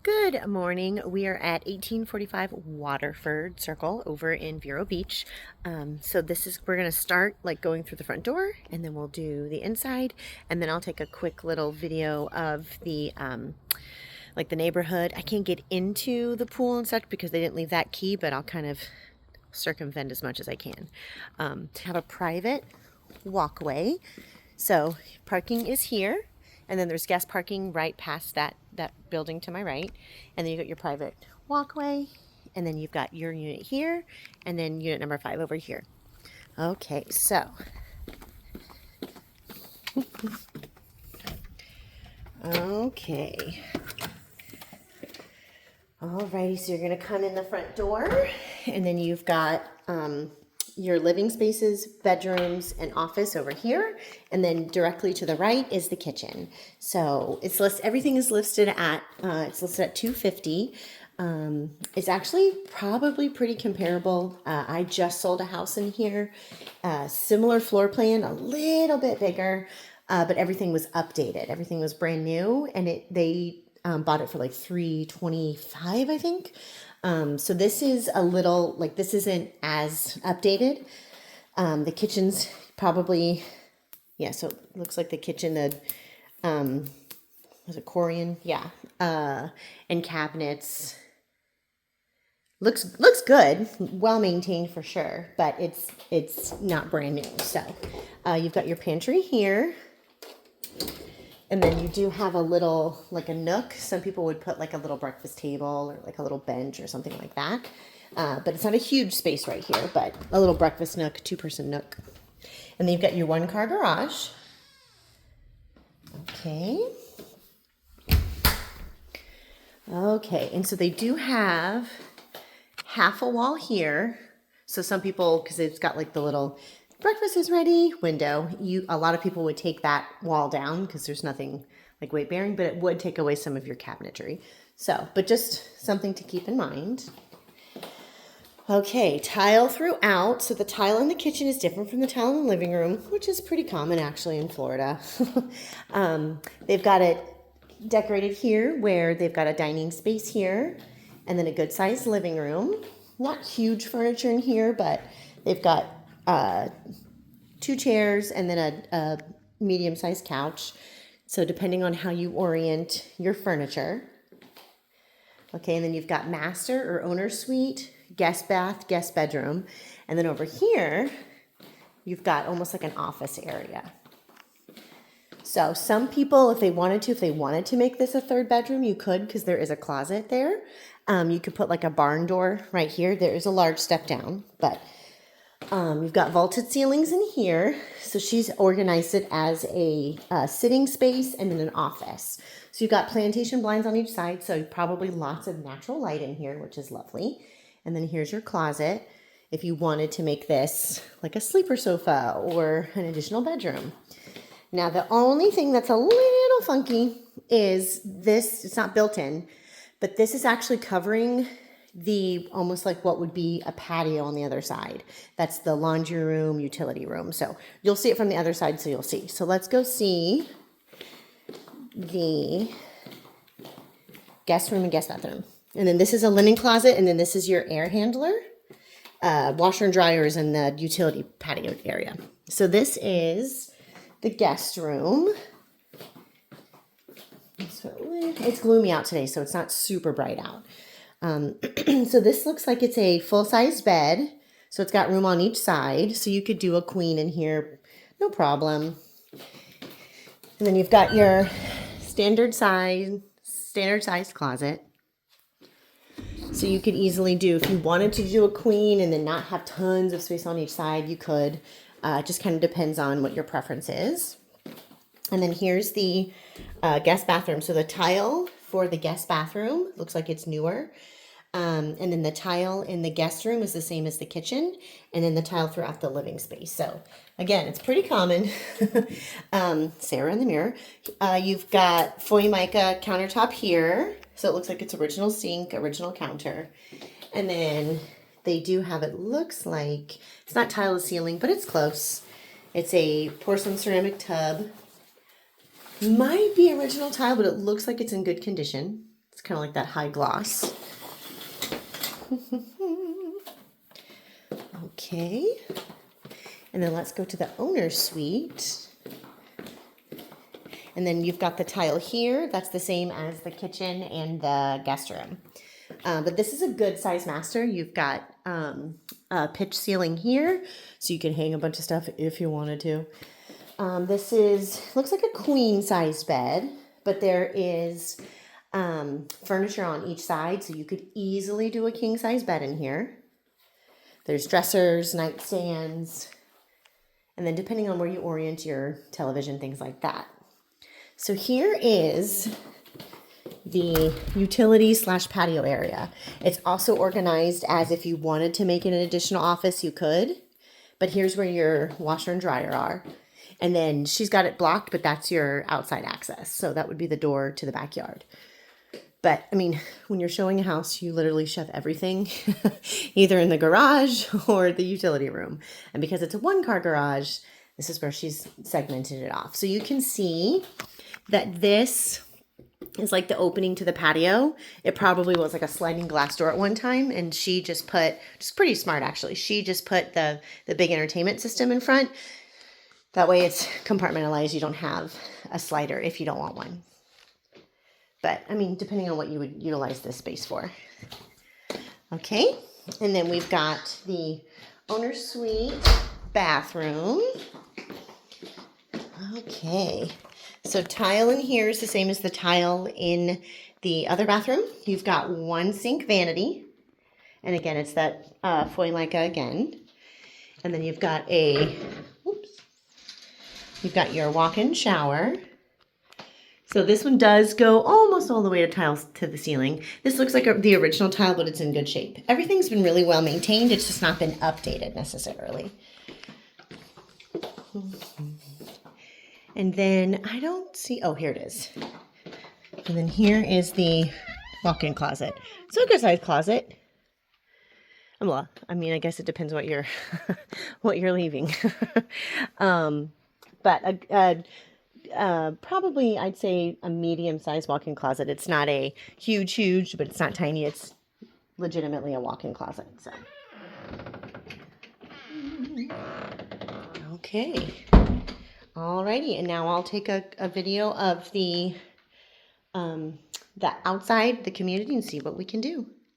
Good morning. We are at 1845 Waterford Circle over in Vero Beach. We're going to start like going through the front door, and then we'll do the inside, and then I'll take a quick little video of the neighborhood. I can't get into the pool and such because they didn't leave that key, but I'll kind of circumvent as much as I can. Have a private walkway. So parking is here, and then there's guest parking right past that building to my right, and then you got your private walkway, and then you've got your unit here, and then unit number 5 over here. Okay, so okay. Alrighty, so you're gonna come in the front door, and then you've got your living spaces, bedrooms, and office over here, and then directly to the right is the kitchen. So everything is listed at it's listed at $250. It's actually probably pretty comparable. I just sold a house in here, similar floor plan, a little bit bigger, but everything was updated. Everything was brand new, and they bought it for like $325, I think. So this is a little like this isn't as updated. The kitchen's probably so it looks like the kitchen was it Korean? Yeah. And cabinets. Looks good, well maintained for sure, but it's not brand new. So you've got your pantry here. And then you do have a little, like a nook. Some people would put like a little breakfast table or like a little bench or something like that. But it's not a huge space right here, but a little breakfast nook, 2-person nook. And then you've got your 1-car garage. Okay. Okay, and so they do have half a wall here. So some people, because it's got like the little breakfast is ready window, a lot of people would take that wall down because there's nothing like weight bearing, but it would take away some of your cabinetry. So, but just something to keep in mind. Okay, tile throughout. So the tile in the kitchen is different from the tile in the living room, which is pretty common actually in Florida. They've got it decorated here where they've got a dining space here and then a good sized living room. Not huge furniture in here, but they've got 2 chairs and then a medium-sized couch. So depending on how you orient your furniture. Okay, and then you've got master or owner suite, guest bath, guest bedroom. And then over here, you've got almost like an office area. So some people, if they wanted to make this a 3rd bedroom, you could, because there is a closet there. You could put like a barn door right here. There is a large step down, but you've got vaulted ceilings in here. So she's organized it as a sitting space and then an office. So you've got plantation blinds on each side. So probably lots of natural light in here, which is lovely. And then here's your closet if you wanted to make this like a sleeper sofa or an additional bedroom. Now, the only thing that's a little funky is this. It's not built in, but this is actually covering the almost like what would be a patio on the other side. That's the laundry room, utility room. So you'll see it from the other side, so you'll see. So let's go see the guest room and guest bathroom. And then this is a linen closet, and then this is your air handler. Washer and dryer is in the utility patio area. So this is the guest room. So it's gloomy out today, so it's not super bright out. So this looks like it's a full-size bed. So it's got room on each side. So you could do a queen in here, no problem. And then you've got your standard size closet. So you could easily do, if you wanted to do a queen and then not have tons of space on each side, you could. It just kind of depends on what your preference is. And then here's the guest bathroom. So the tile for the guest bathroom looks like it's newer. And then the tile in the guest room is the same as the kitchen. And then the tile throughout the living space. So again, it's pretty common. Sarah in the mirror. You've got Formica countertop here. So it looks like it's original sink, original counter. And then they do have, it looks like, it's not tile to ceiling, but it's close. It's a porcelain ceramic tub. Might be original tile, but it looks like it's in good condition. It's kind of like that high gloss. Okay. And then let's go to the owner's suite. And then you've got the tile here. That's the same as the kitchen and the guest room. But this is a good size master. You've got a pitch ceiling here, so you can hang a bunch of stuff if you wanted to. This looks like a queen size bed, but there is furniture on each side, so you could easily do a king size bed in here. There's dressers, nightstands, and then depending on where you orient your television, things like that. So here is the utility / patio area. It's also organized as if you wanted to make it an additional office, you could. But here's where your washer and dryer are. And then she's got it blocked, but that's your outside access. So that would be the door to the backyard. But I mean, when you're showing a house, you literally shove everything either in the garage or the utility room. And because it's a 1-car garage, this is where she's segmented it off. So you can see that this is like the opening to the patio. It probably was like a sliding glass door at one time, and she just put, just pretty smart actually, she just put the big entertainment system in front. That way it's compartmentalized. You don't have a slider if you don't want one. But I mean, depending on what you would utilize this space for. Okay, and then we've got the owner's suite bathroom. Okay. So tile in here is the same as the tile in the other bathroom. You've got 1 sink vanity. And again, it's that foil mica again. And then you've got you've got your walk-in shower. So this one does go almost all the way to the ceiling. This looks like the original tile, but it's in good shape. Everything's been really well maintained. It's just not been updated necessarily. And then I don't see, oh, here it is. And then here is the walk-in closet. So a good size closet. Well, I mean, I guess it depends what you're what you're leaving. But probably I'd say a medium-sized walk-in closet. It's not a huge, but it's not tiny. It's legitimately a walk-in closet. So, okay. Alrighty, and now I'll take a video of the outside, the community, and see what we can do.